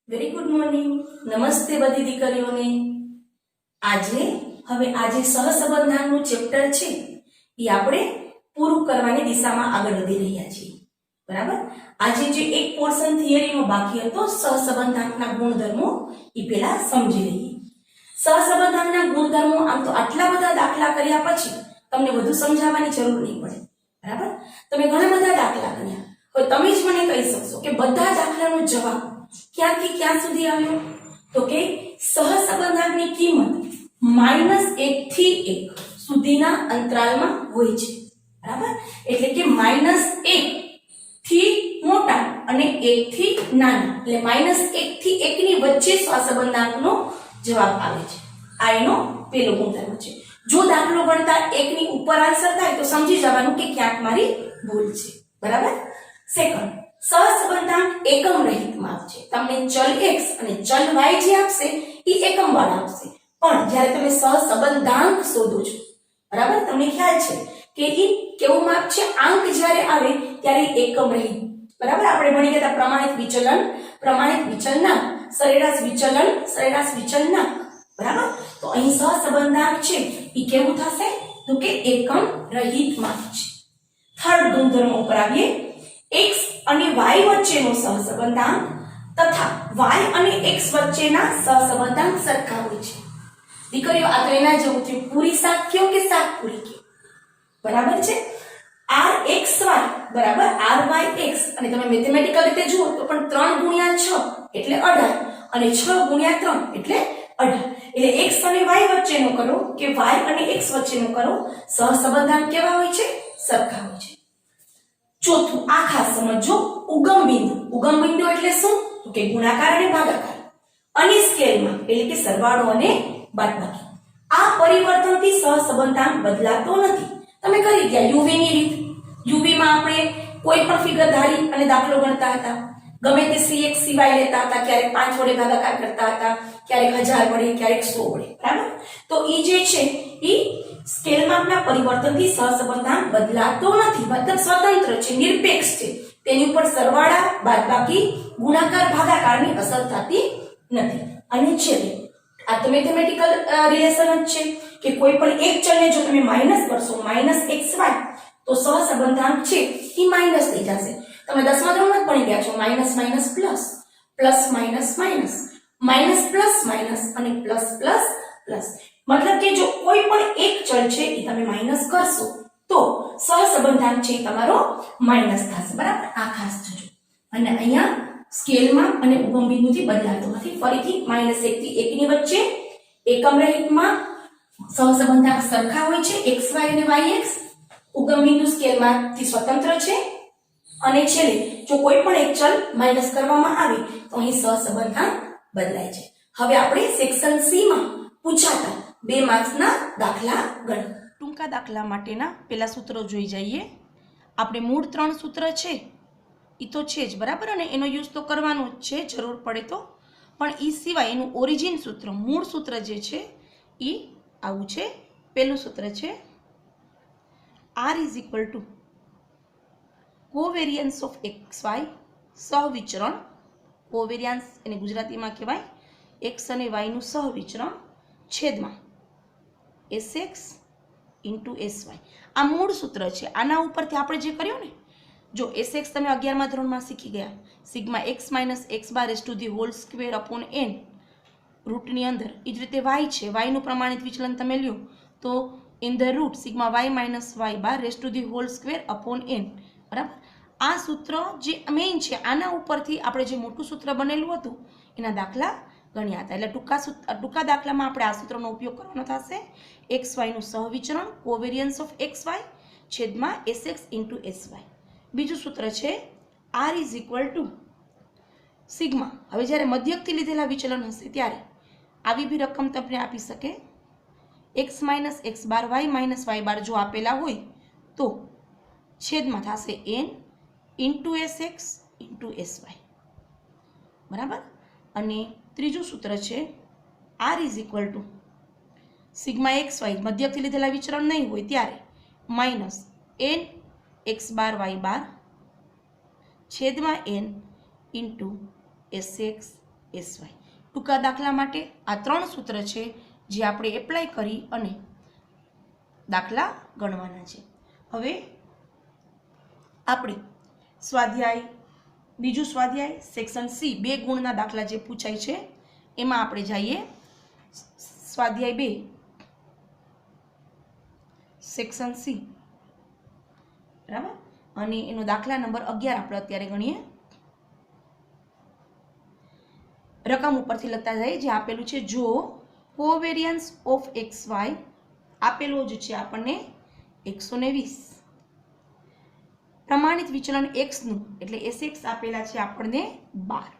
Very good morning. નમસ્તે બધી દીકરીઓને. આજે સહસંબંધાંકનું ચેપ્ટર છે એ આપણે પૂરું કરવાની દિશામાં આગળ વધી રહ્યા છીએ. બરાબર. આજે જે એક પોર્શન થિયરીનો બાકી હતો સહસંબંધાંકના ગુણધર્મો એ પહેલા સમજી લઈએ. સહસંબંધાંકના ગુણધર્મો આમ તો આટલા બધા દાખલા કર્યા પછી તમને વધુ સમજાવવાની જરૂર નહીં પડે. બરાબર. તમે ઘણા બધા દાખલા કર્યા. હવે તમે જ મને કહી શકશો કે બધા દાખલાનો જવાબ ક્યાંથી ક્યાં સુધી આવ્યો? તો કે સહસંબંધાંકની કિંમત -1 થી 1 સુધીના અંતરાલમાં હોય છે. બરાબર. એટલે કે -1 થી મોટા અને 1 થી નાના, એટલે -1 થી 1 ની વચ્ચે સહસંબંધાંકનો જવાબ આવે છે. આ એનો પહેલો ગુણધર્મ છે. જો દાખલો ગણતા 1 ની ઉપર આન્સર થાય તો સમજી જવાનું કે ક્યાંક મારી ભૂલ છે. બરાબર. સેકન્ડ, સહસંબંધાંક એકમ રહિત માપ છે. તમને ચલ x અને ચલ y જે આપશે એ એકમ વાળા આપશે, પણ જ્યારે તમે સહસંબંધાંક શોધો છો, બરાબર, તમને ખ્યાલ છે કે એ કેવું માપ છે? આંક જ્યારે આવે ત્યારે એકમ રહિત. બરાબર. આપણે ભણી ગયા પ્રમાણિત વિચલનાંક, સરેરાશ વિચલનાંક. બરાબર. તો અહીં સહસંબંધાંક છે એ કેવું થશે? તો કે એકમ રહિત માપ છે. થર્ડ ગુણધર્મ ઉપર આવીએ. x અને y વચ્ચેનો સહસંબંધાંક તથા y અને x વચ્ચેના સહસંબંધાંક સરખા હોય છે. દીકરીઓ, આ તો એના જેવું છે, પૂરી શાક કયો કે શાક પૂરી કયો. બરાબર છે. rxy બરાબર ryx, અને તમે મેથેમેટિકલ રીતે જુઓ તો પણ 3 ગુણ્યા 6 એટલે 18 અને 6 ગુણ્યા 3 એટલે 18. એટલે x અને y વચ્ચેનો કરો કે y અને x વચ્ચેનો કરો, સહસંબંધાંક કેવા હોય છે? સરખા હોય છે. ચોથું, આ ખાસ સમજો, ઉગમ બિંદુ એટલે શું? તો કે ગુણાકાર અને ભાગાકાર, અને સ્કેલમાં એટલે કે સરવાળો અને બાદબાકી. આ પરિવર્તનથી સહસંબંધાંક બદલાતો નથી. તમે કરી ગયા uv ની રીત. uv માં આપણે કોઈ પણ ફિગર ધારી અને દાખલો ગણતા હતા. ગમે તે cx cy લેતા હતા, ક્યારેક 5 વડે ભાગાકાર કરતા હતા, ક્યારેક 1000 વડે, ક્યારેક 100 વડે. બરાબર. તો ઈ જે છે ઈ સ્કેલ માપના પરિવર્તનથી સહસંબંધાંક બદલાતો નથી, મતલબ સ્વતંત્ર છે, નિરપેક્ષ છે. તેની ઉપર સરવાળા, બાદબાકી, ગુણાકાર, ભાગાકારની અસર થતી નથી. અને છેલ્લે આ તો મેથેમેટિકલ રિલેશન જ છે કે કોઈ પણ એક ચલને જો તમે માઈનસ કરશો, -xy, તો સહસંબંધાંક છે એ માઈનસ થઈ જશે. તમે 10મા ધોરણમાં જ ભણી ગયા છો, minus minus plus, plus minus minus, minus plus minus અને પ્લસ પ્લસ પ્લસ. મતલબ કે જો કોઈ પણ એક ચલ છે એ તમે માઈનસ કરશો તો સહસંબંધાંક છે તમારો માઈનસ થશે. બરાબર. આ ખાસ જોજો. અને અહીંયા સ્કેલમાં અને ઉગમ બિંદુથી બદલાતો નથી. ફરીથી -1 થી 1 ની વચ્ચે એકમ રહિતમાં સહસંબંધાંક સરખા હોય છે, xy અને yx. ઉગમ બિંદુ સ્કેલમાંથી સ્વતંત્ર છે. અને છેલ્લે જો કોઈ પણ એક ચલ માઈનસ કરવામાં આવે તો અહીં સહસંબંધાંક બદલાય છે. હવે આપણે સેક્શન સી માં પૂછાતા 2 માર્ક્સના દાખલા ગણ. ટૂંકા દાખલા માટેના પેલા સૂત્રો જોઈ જઈએ. આપણે મૂળ 3 સૂત્ર છે એ તો છે જ, બરાબર, અને એનો યુઝ તો કરવાનો જ છે જરૂર પડે તો. પણ એ સિવાય એનું ઓરિજિન સૂત્ર, મૂળ સૂત્ર જે છે એ આવું છે. પહેલું સૂત્ર છે r = covariance of xy, સહવિચરણ. Covariance એને ગુજરાતીમાં કહેવાય x અને y નું સહવિચરણ, છેદમાં sx * sy. આ મૂળ સૂત્ર છે. આના ઉપરથી આપણે જે કર્યું ને, જો sx તમે 11મા ધોરણમાં શીખી ગયા, સિગ્મા x - x બાર ² n રૂટની અંદર. એ જ રીતે y છે, y નું પ્રમાણિત વિચલન તમે લ્યો તો in the root sigma y - y bar ² n. બરાબર. આ સૂત્ર જે મેઇન છે, આના ઉપરથી આપણે જે મોટું સૂત્ર બનેલું હતું એના દાખલા ગણ્યા હતા. એટલે ટૂંકા દાખલામાં આપણે આ સૂત્રનો ઉપયોગ કરવાનો થશે. xy નું સહવિચરણ, કોવેરિયન્સ ઓફ xy, છેદમાં sx * sy. બીજું સૂત્ર છે r = સિગ્મા. હવે જ્યારે મધ્યકથી લીધેલા વિચલન હશે ત્યારે આવી બી રકમ તમને આપી શકે. x - x બાર, y - y બાર જો આપેલા હોય તો છેદમાં થશે n * sx * sy. બરાબર. અને ત્રીજું સૂત્ર છે r = સિગ્મા xy, મધ્યકથી લીધેલા વિચલન નહીં હોય ત્યારે -n x બાર y બાર છેદમાં n * sx એસવાય. ટૂંકા દાખલા માટે આ 3 સૂત્ર છે જે આપણે એપ્લાય કરી અને દાખલા ગણવાના છે. હવે આપણે બીજું સ્વાધ્યાય સેક્શન સી 2 ગુણના દાખલા જે પૂછાય છે એમાં આપણે જઈએ. સ્વાધ્યાય 2 સેક્શન સી, બરાબર, અને એનો દાખલા નંબર 11 આપણે અત્યારે ગણીએ. રકમ ઉપરથી લખતા જઈએ. જે આપેલું છે, જો કોવેરિયન્સ ઓફ એક્સ વાય આપેલું જ છે આપણને 120, પ્રમાણિત વિચલન x નું એટલે sx આપેલા છે આપણને 12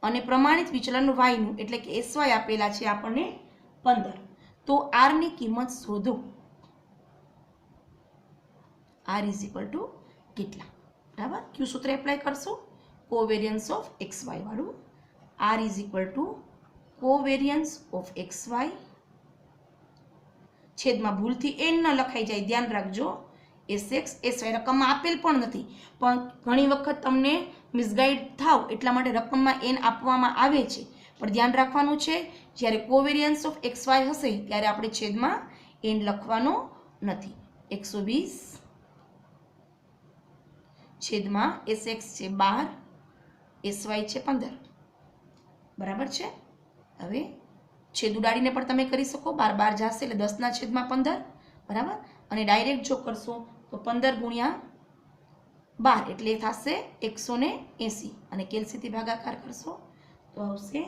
અને પ્રમાણિત વિચલન y નું એટલે કે sy આપેલા છે આપણને 15, તો r ની કિંમત શોધો. r ઇઝ ઇક્વલ ટુ કેટલા? બરાબર, ક્યુ સૂત્ર એપ્લાય કરશું? કોવેરિયન્સ ઓફ એક્સ વાય વાળું. r is equal to covariance of X Y છેદમાં ભૂલથી n ન લખાઈ જાય, ધ્યાન રાખજો. sx sy રકમમાં આપેલ પણ નથી, પણ ઘણી વખત તમને મિસગાઈડ થાવ એટલા માટે રકમમાં n આપવામાં આવે છે, પણ ધ્યાન રાખવાનું છે જ્યારે કોવેરિયન્સ ઓફ એક્સ વાય હશે ત્યારે આપણે છેદમાં n લખવાનો નથી. 120 છેદમાં sx છે 12, sy છે 15, બરાબર છે. હવે છેદ ઉડાડીને પણ તમે કરી શકો, 12 જશે એટલે 10 છેદમાં 15, બરાબર, અને ડાયરેક્ટ જો કરશો તો 15 ગુણ્યા 12 એટલે થશે 180 અને કેલ્સીથી ભાગાકાર કરશો તો આવશે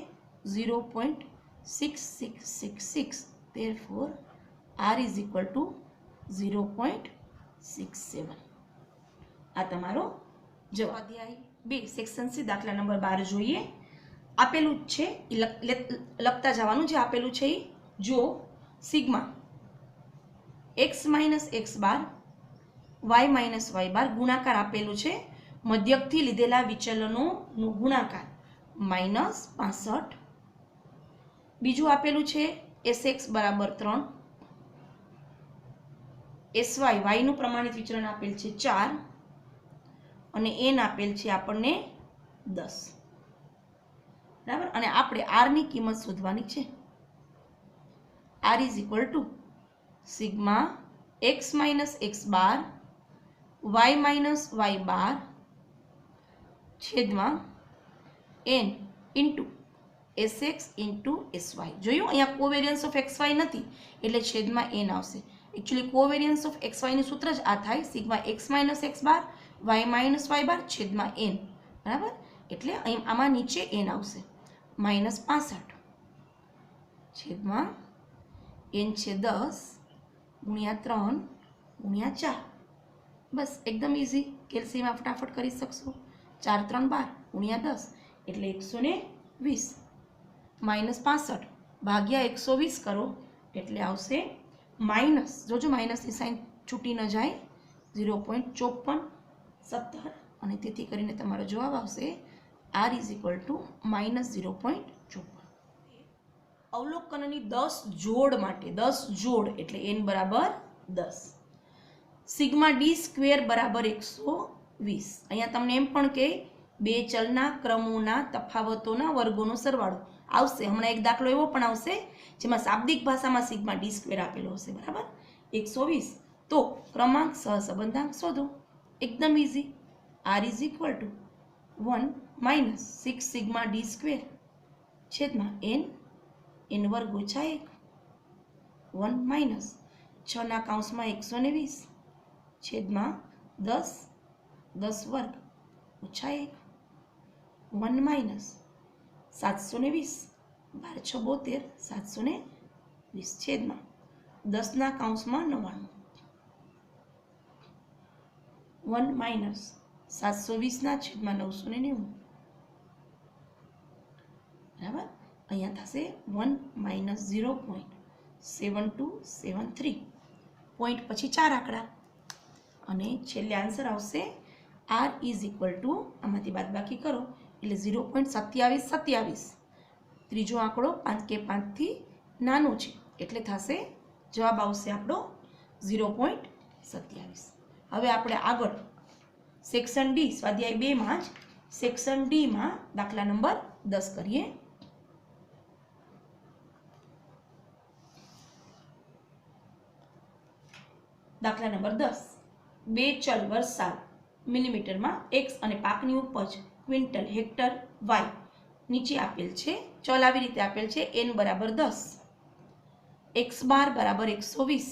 0.6666. therefore r is equal to 0.67. આ તમારો જવાબ. અધ્યાય 2 સેક્શન સી દાખલા નંબર 12 જોઈએ. આપેલું છે લખતા જવાનું. જે આપેલું છે જો sigma x minus X bar y minus Y બાર ગુણાકાર આપેલું છે, મધ્યકથી લીધેલા વિચલનોનું ગુણાકાર -65. બીજું આપેલું છે sx બરાબર 3, sy y નું પ્રમાણિત વિચલન આપેલ છે 4 અને n આપેલ છે આપણને 10, બરાબર, અને આપણે r ની કિંમત શોધવાની છે. r is equal to sigma x minus X bar y minus Y bar છેદમાં n into sx into sy. જોયું, અહીંયા કોવેરિયન્સ ઓફ એક્સ વાય નથી એટલે છેદમાં n આવશે. એકચ્યુઅલી કોવેરિયન્સ ઓફ એક્સ વાયનું સૂત્ર જ આ થાય, sigma x minus X bar y minus Y bar છેદમાં n, બરાબર, એટલે અહીં આમાં નીચે n આવશે -65 છેદમાં n છે 10 ગુણ્યા 3 ગુણ્યા 4. બસ એકદમ ઇઝી, કેલ્સીમાં ફટાફટ કરી શકશો. 4 3 12 ગુણ્યા 10 એટલે 120 -65 ભાગ્યા 120 કરો એટલે આવશે માઇનસ, જોજો માઇનસની સાઇન છૂટી ન જાય, 0.5417 અને તેથી કરીને તમારો જવાબ આવશે r ઇઝ ઇક્વલ ટુ -0.54. અવલોકનની 10 જોડ માટે 10 જોડ એટલે n બરાબર 10, સિગ્મા ડી સ્ક્વેર બરાબર 120. અહીંયા તમને એમ પણ કે બે ચલના ક્રમોના તફાવતોના વર્ગોનો સરવાળો આવશે. હમણાં એક દાખલો એવો પણ આવશે જેમાં શાબ્દિક ભાષામાં સિગ્મા ડી સ્ક્વેર આપેલો હશે, બરાબર, 120. તો ક્રમાંક સહસંબંધાંક શોધો. એકદમ easy. r is equal two 1 minus 6 sigma D square છેદમાં n વર્ગ ઓછા 1, 1 માઇનસ 6 ના કૌંસમાં 120 છેદમાં 10 વર્ગ ઓછા 1, 1 માઇનસ 720 12 6 72 720 છેદમાં 10 ના કૌંસમાં 99, 1 માઇનસ 720 ના છેદમાં 990, બરાબર. અહીંયા થશે 1 માઇનસ 0.7273, પોઈન્ટ પછી 4 આંકડા અને છેલ્લે આન્સર આવશે r ઇઝ ઇક્વલ ટુ, આમાંથી બાદબાકી કરો એટલે 0.2727. ત્રીજો આંકડો 5 કે 5 થી નાનો છે એટલે થશે જવાબ આવશે આપણો 0.27. હવે આપણે આગળ સેક્શન ડી સ્વાધ્યાય 2 માં જ સેક્શન ડી માં દાખલા નંબર 10 કરીએ. દાખલા નંબર 10, બે ચલ વરસાદ મિલીમીટરમાં એક્સ અને પાકની ઉપજ ક્વિન્ટલ હેક્ટર વાય નીચે આપેલ છે. ચલ આવી રીતે આપેલ છે: n બરાબર 10, એક્સ બાર બરાબર 120,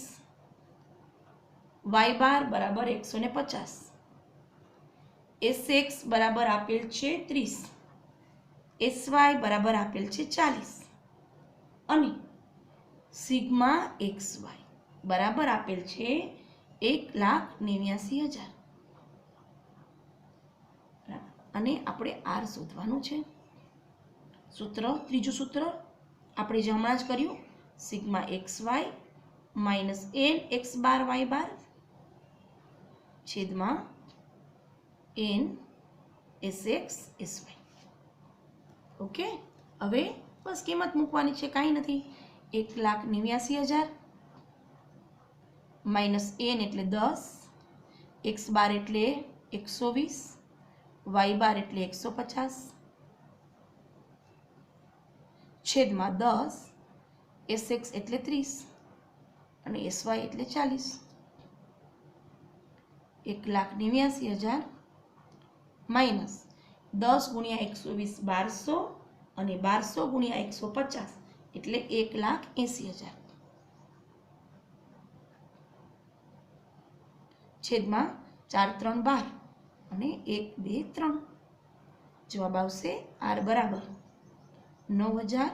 વાય બાર બરાબર 150, એસ બરાબર આપેલ છે 30, એસવાય બરાબર આપેલ છે 40 અને સિગ્મા એક્સ વાય બરાબર આપેલ છે 1,89,000. અને આપણે આર શોધવાનું છે. સૂત્ર, ત્રીજું સૂત્ર આપણે જે હમણાં જ કર્યું, sigma x Y minus N X bar Y bar છેદમાં N S X S Y. Okay, હવે બસ કિંમત મૂકવાની છે, કાંઈ નથી. 1,89,000 માઇનસ એન એટલે 10, એક્સ બાર એટલે 120, વાય બાર એટલે 150 છેદમાં 10, એસ એક્સ એટલે 30 અને એસ વાય એટલે 40. 1,89,000 માઇનસ 10 ગુણ્યા 120 1200 અને 1200 ગુણ્યા 150 એટલે 1,80,000 છેદમાં 4 3 12 અને 1 2 3. જવાબ આવશે આર બરાબર 9,000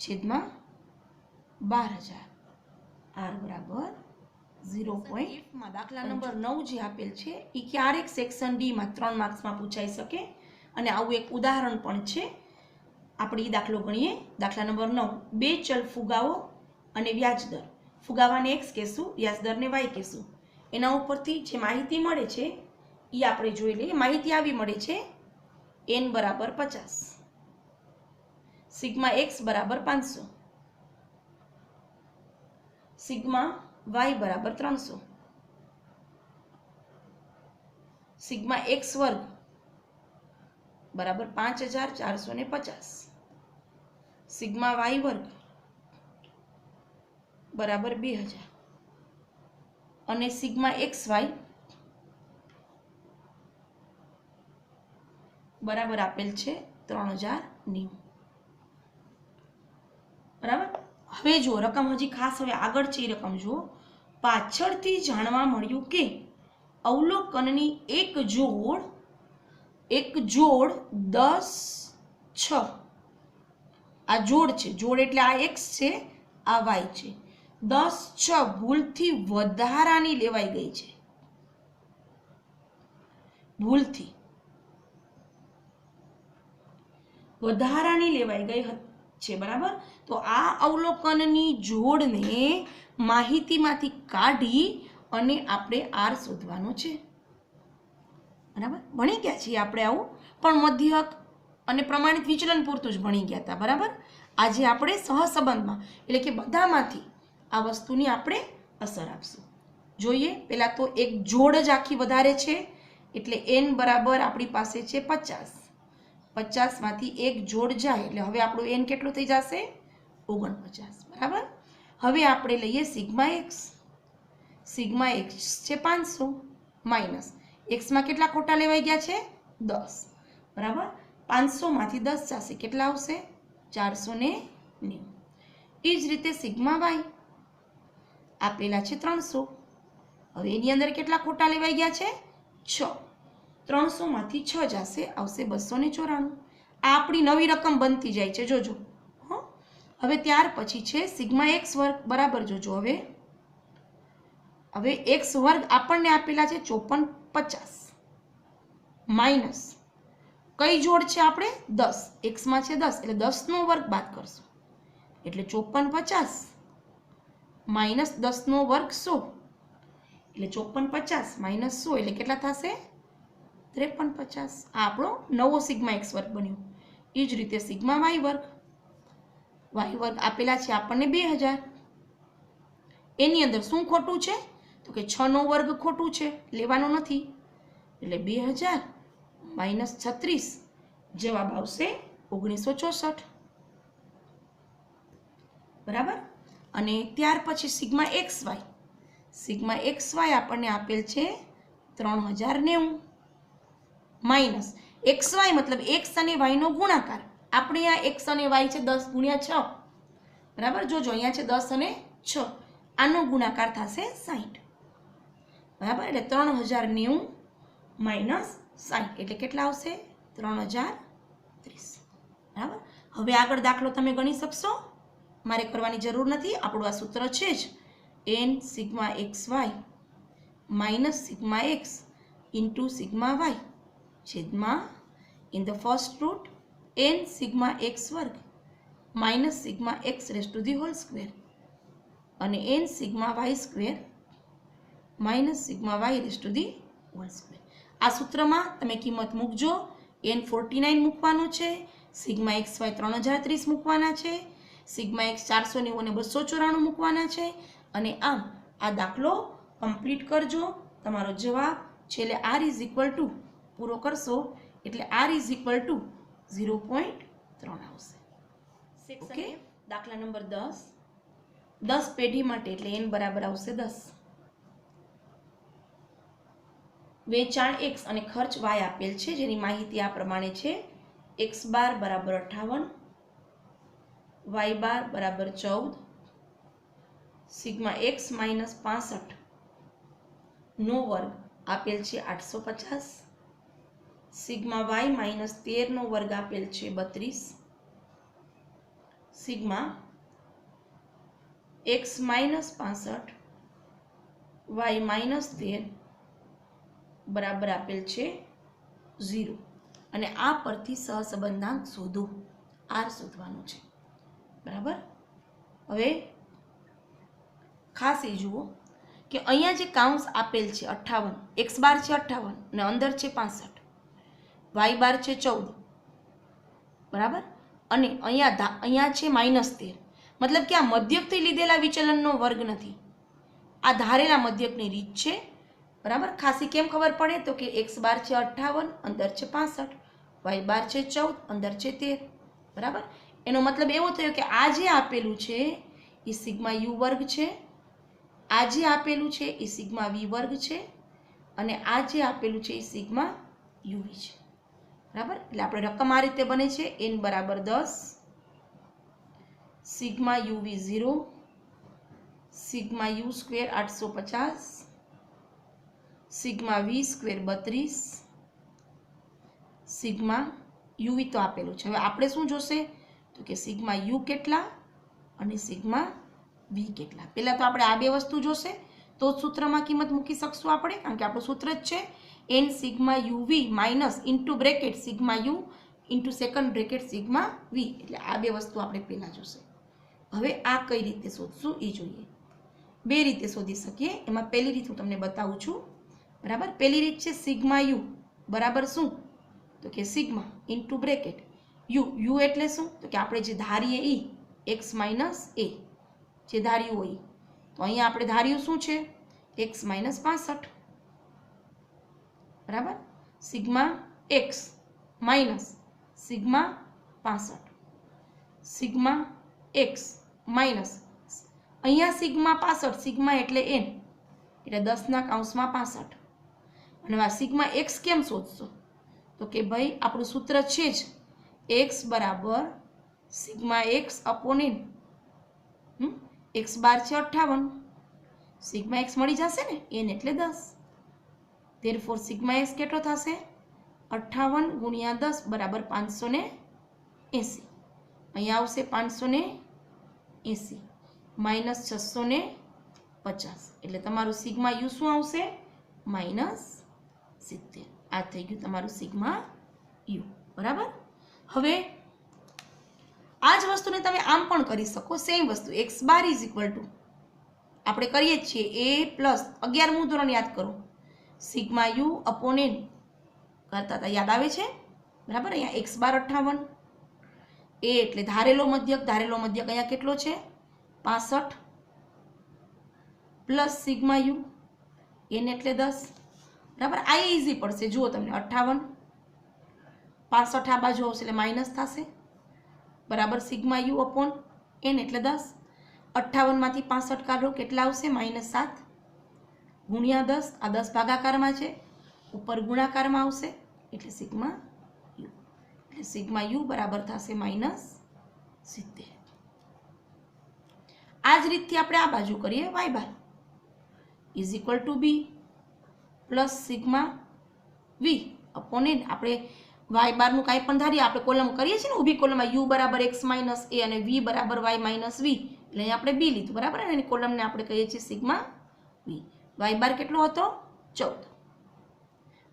છેદમાં 12,000. આર બરાબર 0.5. દાખલા નંબર 9 જે આપેલ છે એ ક્યારેક સેક્શન ડી માં 3 માર્ક્સમાં પૂછાઈ શકે અને આવું એક ઉદાહરણ પણ છે. આપણે એ દાખલો ગણીએ. દાખલા નંબર 9, બે ચલ ફુગાવો અને વ્યાજદર. ફુગાવાને એક્સ કહેશું, વ્યાજદરને વાય કહેશું. એના ઉપરથી જે માહિતી મળે છે એ આપણે જોઈ લઈએ. માહિતી આવી મળે છે: n બરાબર 50, સિગ્મા એક્સ બરાબર 500, સિગ્મા વાય બરાબર 300, સિગ્મા એક્સ વર્ગ બરાબર 5,450, સિગ્મા વાય વર્ગ બરાબર 2,000 અને સિગ્મા એક્સ વાય બરાબર આપેલ છે 3,090. બરાબર. હવે જુઓ રકમ, હજી ખાસ હવે આગળ છે એ રકમ જુઓ. પાછળથી જાણવા મળ્યું કે અવલોકનની એક જોડ 10 6, આ જોડ છે, જોડ એટલે આ એક્સ છે, આ વાય છે, 10 6 ભૂલથી વધારાની લેવાઈ ગઈ છે. ભૂલથી વધારાની લેવાઈ ગઈ છે. બરાબર. તો આ અવલોકનની જોડને માહિતીમાંથી કાઢી અને આપણે આર શોધવાનું છે. બરાબર. ભણી ગયા છીએ આપણે આવું, પણ મધ્યક અને પ્રમાણિત વિચલન પૂરતું જ ભણી ગયા હતા. બરાબર. આજે આપણે સહસંબંધમાં એટલે કે બધામાંથી આ વસ્તુની આપણે અસર આપશું. જોઈએ. પહેલાં તો એક જોડ જ આખી વધારે છે એટલે n બરાબર આપણી પાસે છે 50. 50 માંથી એક જોડ જાય એટલે હવે આપણું n કેટલું થઈ જશે? 49. બરાબર. હવે આપણે લઈએ સિગ્મા એક્સ. સિગ્મા એક્સ છે 500 માઇનસ એક્સમાં કેટલા ખોટા લેવાઈ ગયા છે? 10. બરાબર. 500 માંથી 10 જશે, કેટલા આવશે? 490. એ જ રીતે સિગ્મા વાય આપેલા છે 300. હવે એની અંદર કેટલા ખોટા લેવાઈ ગયા છે? 6. 300 માંથી 6 જશે, આવશે 294. આ આપણી નવી રકમ બનતી જાય છે, જોજો. હવે ત્યાર પછી છે સિગ્મા એક્સ વર્ગ બરાબર. જોજો હવે એક્સ વર્ગ આપણને આપેલા છે 5450 માઇનસ કઈ જોડ છે આપણે? 10. એક્સમાં છે 10 એટલે 10 નો વર્ગ બાદ કરશું એટલે 5450 માઇનસ 10 નો વર્ગ 100 એટલે 5450 માઇનસ 100 એટલે કેટલા થશે? 5350. આ આપણો નવો સિગ્મા એક્સ વર્ગ બન્યો. એ જ રીતે સિગ્મા વાય વર્ગ આપેલા છે આપણને 2000. એની અંદર શું ખોટું છે? તો કે 6 નો વર્ગ ખોટું છે, લેવાનો નથી એટલે 2000 માઇનસ 36. જવાબ આવશે 1964. બરાબર. અને ત્યાર પછી sigma x y. Sigma x y આપણને આપેલ છે 3090 માઇનસ એક્સ વાય મતલબ એક્સ અને વાયનો ગુણાકાર. આપણે આ એક્સ અને વાય છે 10 ગુણ્યા 6, બરાબર. જોજો અહીંયા છે 10 અને 6, આનો ગુણાકાર થશે 60, બરાબર. એટલે 3090 માઇનસ 60 એટલે કેટલા આવશે? 3030, બરાબર. હવે આગળ દાખલો તમે ગણી શકશો, મારે કરવાની જરૂર નથી. આપણું આ સૂત્ર છે જ, n sigma x Y minus sigma X into sigma Y છેદમાં in the first root n sigma X વર્ગ minus sigma X raise to the whole square અને n sigma Y square minus sigma Y raise to the whole square. આ સૂત્રમાં તમે કિંમત મૂકજો. n 49 મૂકવાનું છે, sigma x Y 3030 મૂકવાના છે, સિગ્મા એક્સ 490 અને 294 મૂકવાના છે. અને આમ આ દાખલો કમ્પ્લીટ કરજો. તમારો જવાબ છેલ્લે r ઇઝ ઇક્વલ ટુ પૂરો કરશો એટલે r ઇઝ ઇક્વલ ટુ 0.3 આવશે. ઓકે, દાખલા નંબર 10 પેઢી માટે એટલે n બરાબર આવશે 10. વેચાણ x અને ખર્ચ y આપેલ છે, જેની માહિતી આ પ્રમાણે છે. x બાર બરાબર 58, y બાર બરાબર 14, સિગ્મા x માઇનસ 65 નો વર્ગ આપેલ છે 850, સિગ્મા y માઇનસ 13 નો વર્ગ આપેલ છે 32, sigma x minus 65 y minus 13 બરાબર આપેલ છે 0. અને આ પરથી સહસંબંધાંક શોધો, r શોધવાનું છે, બરાબર. હવે ખાસ એ જુઓ કે અહીંયા જે કાઉન્સ આપેલ છે 58, એક્સ બાર છે 58 અને અંદર છે 65, વાય બાર છે 14, બરાબર. અને અહીંયા છે -13, મતલબ કે આ મધ્યકથી લીધેલા વિચલનનો વર્ગ નથી, આ ધારેલા મધ્યકની રીત છે, બરાબર. ખાસી કેમ ખબર પડે તો કે એક્સ બાર છે 58, અંદર છે 65, વાય બાર છે 14, અંદર છે 13, બરાબર. એનો મતલબ એવો થયો કે આ જે આપેલું છે એ સિગ્મા યુ વર્ગ છે, આ જે આપેલું છે એ સિગ્મા વી વર્ગ છે, અને આ જે આપેલું છે એ સિગ્મા યુવી છે, બરાબર. એટલે આપણે રકમ આ રીતે બને છે, n બરાબર 10, sigma u v 0, sigma u square 850, sigma v square 32, sigma u v તો આપેલું છે. હવે આપણે શું જોશે તો કે સિગ્મા યુ કેટલા અને સિગ્મા વી કેટલા. પહેલાં તો આપણે આ બે વસ્તુ જોશે તો સૂત્રમાં કિંમત મૂકી શકશું આપણે, કારણ કે આપણું સૂત્ર જ છે n sigma UV minus into bracket sigma U into second bracket sigma V. એટલે આ બે વસ્તુ આપણે પહેલાં જોશે. હવે આ કઈ રીતે શોધશું એ જોઈએ. બે રીતે શોધી શકીએ. એમાં પહેલી રીત હું તમને બતાવું છું, બરાબર. પહેલી રીત છે સિગ્મા યુ બરાબર શું તો કે સિગ્મા ઇન્ટુ બ્રેકેટ યુ એટલે શું તો કે આપણે જે ધારીએ એ એક્સ માઇનસ એ, જે ધાર્યું હોય તો અહીંયા આપણે ધાર્યું શું છે એક્સ માઇનસ 65, બરાબર. Sigma x minus sigma 65, sigma x minus અહીંયા સિગ્મા 65, સિગ્મા એટલે n એટલે 10 ના કૌંસમાં 65. અને આ સિગ્મા એક્સ કેમ શોધશો તો કે ભાઈ આપણું સૂત્ર છે જ એક્સ બરાબર sigma X upon n. X bar છે 58, સિગ્મા એક્સ મળી જશે ને, n એટલે 10. ધેરફોર સિગ્મા એક્સ કેટલો થશે 58 ગુણ્યા 10 બરાબર 580. અહીંયા આવશે 580 માઇનસ 650, એટલે તમારું સિગ્મા યુ શું આવશે -70. આ થઈ ગયું તમારું સિગ્મા યુ, બરાબર. હવે આ જ વસ્તુને તમે આમ પણ કરી શકો, સેમ વસ્તુ. X bar is equal two આપણે કરીએ જ છીએ એ પ્લસ 11મું ધોરણ યાદ કરો સિગ્મા યુ અપોન n કરતા હતા, યાદ આવે છે, બરાબર. અહીંયા એક્સ બાર 58, એ એટલે ધારેલો મધ્યક અહીંયા કેટલો છે 65 પ્લસ સિગ્મા યુ n એટલે 10, બરાબર. આ ઇઝી પડશે, જુઓ તમને 58 65 આ બાજુ આવશે એટલે માઇનસ થશે, બરાબર. સિગ્મા યુ અપોન n એટલે 10, 58માંથી 65 કાઢો કેટલા આવશે -7, ગુણ્યા 10, આ 10 ભાગાકારમાં છે, ઉપર ગુણાકારમાં આવશે એટલે સિગ્મા યુ. એટલે સિગ્મા યુ બરાબર થશે -70. આ જ રીતથી આપણે આ બાજુ કરીએ y bar is equal to b plus sigma v upon n. આપણે y બારનું કાંઈ પણ ધારીએ, આપણે કોલમ કરીએ છીએ ને ઊભી કોલમમાં u બરાબર x માઇનસ a અને v બરાબર y માઇનસ v, એટલે અહીંયા આપણે b લીધું બરાબર ને, એની કોલમને આપણે કહીએ છીએ સિગ્મા વી. y બાર કેટલો હતો 14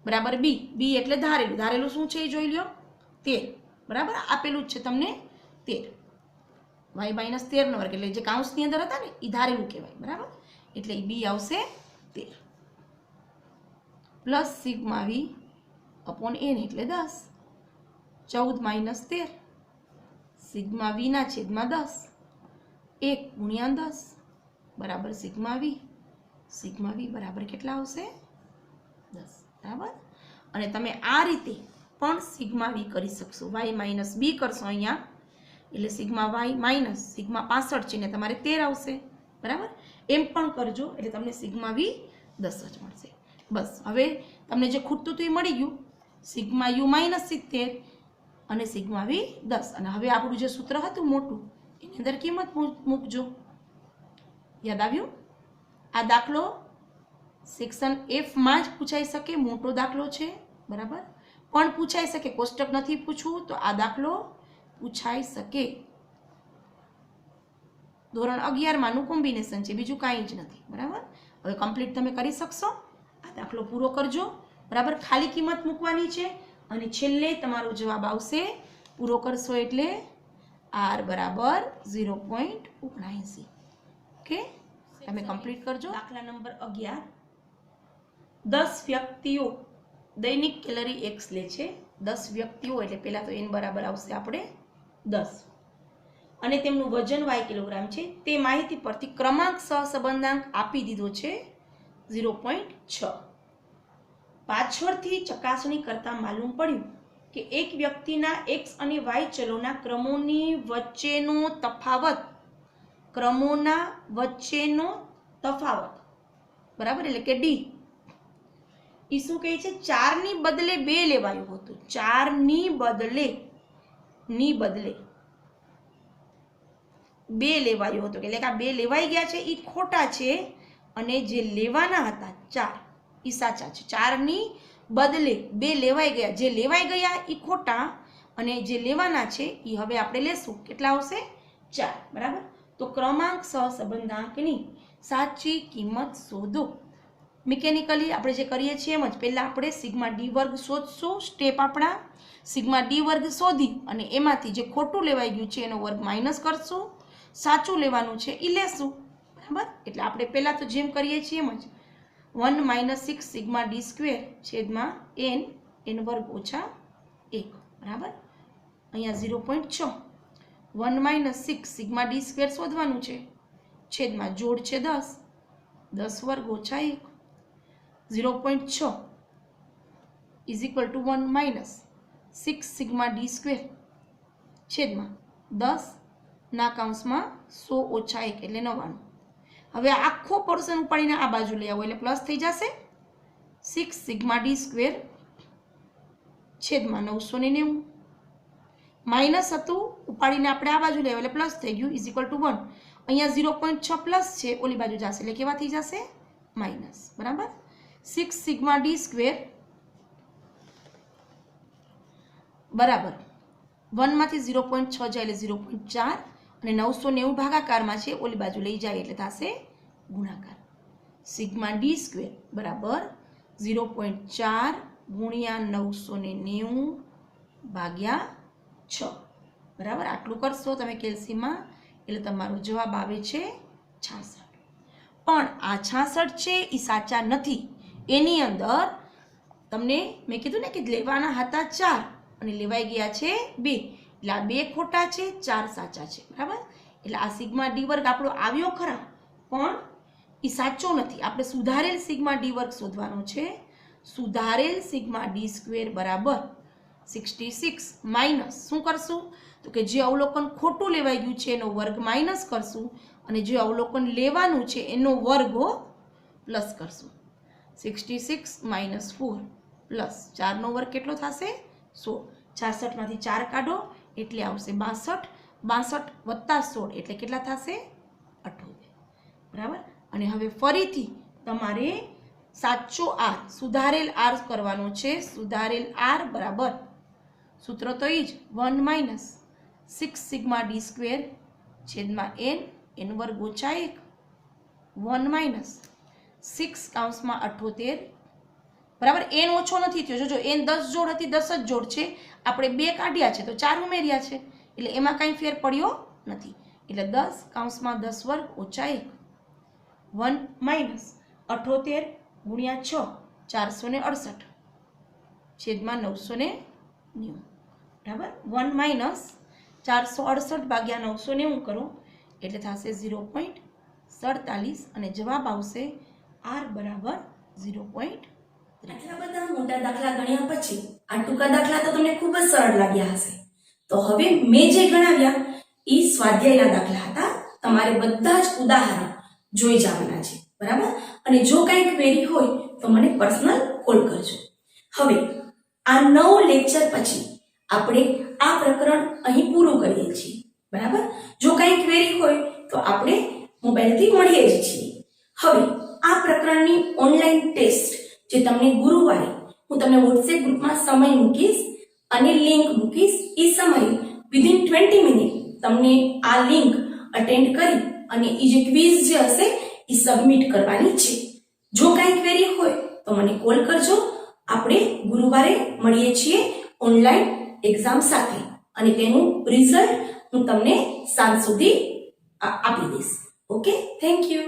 બરાબર b. b એટલે ધારેલું. ધારેલું શું છે એ જોઈ લ્યો 13 બરાબર, આપેલું જ છે તમને 13. y માઇનસ 13 નો વર્ગ એટલે જે કાઉન્સની અંદર હતા ને એ ધારેલું કહેવાય બરાબર, એટલે b આવશે 13 plus sigma v upon n એટલે 10. 14 માઇનસ 13 સિગ્મા વી ના છેદમાં 10, 1 ગુણ્યા 10 બરાબર સિગ્મા વી. સિગ્મા વી બરાબર કેટલા આવશે 10 બરાબર. અને તમે આ રીતે પણ સિગ્મા વી કરી શકશો. y માઇનસ બી કરશો અહીંયા એટલે સિગ્મા વાય માઇનસ સિગ્મા 65 છે ને તમારે 13 આવશે બરાબર. એમ પણ કરજો એટલે તમને સિગ્મા વી 10 જ મળશે. બસ હવે તમને જે ખૂટતું હતું એ મળી ગયું. સિગ્મા યુ -70 અને સિગ્મા વી 10. અને હવે આપણું જે સૂત્ર હતું મોટું એની અંદર કિંમત મૂકજો. યાદ આવ્યું? આ દાખલો સેક્શન F માં જ પૂછાઈ શકે, મોટો દાખલો છે બરાબર, પણ પૂછાઈ શકે. કોષ્ટક નથી પૂછવું તો આ દાખલો પૂછાઈ શકે. ધોરણ 11 માંનું કોમ્બિનેશન છે, બીજું કાંઈ જ નથી બરાબર. હવે કમ્પ્લીટ તમે કરી શકશો. આ દાખલો પૂરો કરજો બરાબર. ખાલી કિંમત મૂકવાની છે અને છેલ્લે તમારો જવાબ આવશે. પૂરો કરશો એટલે r બરાબર 0.79. ઓકે, તમે કમ્પ્લીટ કરજો. દાખલા નંબર 11. 10 વ્યક્તિઓ દૈનિક કેલરી x લે છે. 10 વ્યક્તિઓ એટલે પહેલા તો n બરાબર આવશે આપણે 10 અને તેમનું વજન y કિલોગ્રામ છે. તે માહિતી પરથી ક્રમાંક સહસંબંધાંક આપી દીધો છે 0.6. પાછળથી ચકાસણી કરતા માલુમ પડ્યું કે એક વ્યક્તિના x અને y ચલોના ક્રમોની વચ્ચેનો તફાવત બરાબર એટલે કે d એ શું કહે છે 4 ની બદલે 2 લેવાયું હતું. 4 ની બદલે 2 લેવાયું હતું એટલે કે આ 2 લેવાઈ ગયા છે એ ખોટા છે અને જે લેવાના હતા 4 એ સાચા છે. 4 ની બદલે 2 લેવાઈ ગયા, જે લેવાઈ ગયા એ ખોટા અને જે લેવાના છે એ હવે આપણે લેશું. કેટલા આવશે 4 બરાબર. તો ક્રમાંક સહસંબંધાંકની સાચી કિંમત શોધો. મિકેનિકલી આપણે જે કરીએ છીએ એમ જ પહેલાં આપણે સિગ્મા ડી વર્ગ શોધશું. સ્ટેપ આપણા સિગ્મા ડી વર્ગ શોધી અને એમાંથી જે ખોટું લેવાઈ ગયું છે એનો વર્ગ માઇનસ કરશું, સાચું લેવાનું છે એ લેશું બરાબર. એટલે આપણે પહેલાં તો જેમ કરીએ છીએ એમ જ 1 - 6 સિગ્મા ડી સ્ક્વેર છેદમાં n વર્ગ ઓછા 1 બરાબર. અહીંયા 0.6 1 - 6 સિગ્મા ડી સ્ક્વેર શોધવાનું છે છેદમાં જોડ છે 10 વર્ગ ઓછા 1 0.6 is equal two 1 - 6 sigma D square છેદમાં 10 ના કૌંસમાં 100 ઓછા 1 એટલે 99. હવે આખો પોર્શન ઉપાડીને આ બાજુ લઈ આવો એટલે પ્લસ થઈ જશે 6 સિગ્મા ડી સ્ક્વેર છેદમાં 990. માઇનસ હતું ઉપાડીને આપણે આ બાજુ લઈ આવો એટલે પ્લસ થઈ ગયું ઇઝ ઇક્વલ ટુ 1. અહીંયા 0.6 પ્લસ છે ઓલી બાજુ જશે એટલે કેવા થઈ જશે માઇનસ બરાબર. 6 સિગ્મા ડી સ્ક્વેર બરાબર 1 માંથી 0.6 જાય એટલે 0.4 અને 990 ભાગાકારમાં છે ઓલી બાજુ લઈ જાય એટલે થશે ગુણાકાર. સિગ્મા ડી સ્ક્વેર બરાબર 0.4 ગુણ્યા 990 ભાગ્યા 6 બરાબર. આટલું કરશો તમે કેલ્સીમાં એટલે તમારો જવાબ આવે છે 66. પણ આ 66 છે એ સાચા નથી. એની અંદર તમને મેં કીધું ને કે લેવાના હતા 4 અને લેવાઈ ગયા છે 2 એટલે આ 2 ખોટા છે 4 સાચા છે બરાબર. એટલે આ સિગ્મા ડી વર્ગ આપણો આવ્યો ખરા પણ એ સાચો નથી. આપણે સુધારેલ સિગ્મા ડી વર્ગ શોધવાનો છે. સુધારેલ સિગ્મા ડી સ્ક્વેર બરાબર 66 માઇનસ શું કરશું તો કે જે અવલોકન ખોટું લેવાઈ ગયું છે એનો વર્ગ માઇનસ કરશું અને જે અવલોકન લેવાનું છે એનો વર્ગ પ્લસ કરશું 66 માઇનસ 4 પ્લસ 4નો વર્ગ કેટલો થશે 16. 66માંથી 4 કાઢો એટલે આવશે 62. 62 વત્તા 16 એટલે કેટલા થશે 78. બરાબર. અને હવે ફરીથી તમારે સાચો આર સુધારેલ આર કરવાનો છે. સુધારેલ આર બરાબર સૂત્ર તો એ જ 1 માઇનસ 6 સિગ્મા ડી સ્ક્વેર છેદમાં n વર્ગ ઓછા 1 1 માઇનસ 6 કૌંસમાં 78 બરાબર. n ઓછો નથી થયો. જોજો n 10 જોડ હતી 10 જ જોડ છે. આપણે 2 કાઢ્યા છે તો 4 ઉમેર્યા છે એટલે એમાં કાંઈ ફેર પડ્યો નથી. એટલે 10 કૌંસમાં 10 વર્ગ ઓછા 1 1 માઇનસ 78 ગુણ્યા 6 468 છેદમાં 990. બરાબર. 1 માઇનસ 468 ભાગ્યા 990 કરો એટલે થશે 0.47 અને જવાબ આવશે આર બરાબર 0.3. આટલા બધા મોટા દાખલા ગણ્યા પછી આ ટૂંકા દાખલા તો તમને ખૂબ જ સરળ લાગ્યા હશે. તો હવે મેં જે ગણાવ્યા એ સ્વાધ્યાયના દાખલા હતા. તમારે બધા જ ઉદાહરણ જોઈ જવાના છે. બરાબર. અને જો કંઈ ક્વેરી હોય તો મને પર્સનલ કોલ કરજો. હવે આ 9 લેક્ચર પછી આપણે આ પ્રકરણ અહીં પૂરું કરીએ છીએ. બરાબર. જો કંઈ ક્વેરી હોય તો આપણે મોબાઈલથી મળીએ જ છીએ. હવે આ પ્રકરણની ઓનલાઈન ટેસ્ટ જે તમને ગુરુવારે હું તમને વોટ્સએપ ગ્રુપમાં સમય મૂકીશ અને લિંક મૂકીશ. એ સમયે વિધિન 20 મિનિટ તમને આ લિંક અટેન્ડ કરી અને એ જે ક્વિઝ જે હશે એ સબમિટ કરવાની છે. જો કાંઈ ક્વેરી હોય તો મને કોલ કરજો. આપણે ગુરુવારે મળીએ છીએ ઓનલાઈન એક્ઝામ સાથે અને તેનું રિઝલ્ટ હું તમને સાંજ સુધી આપી દઈશ. Okay, thank you.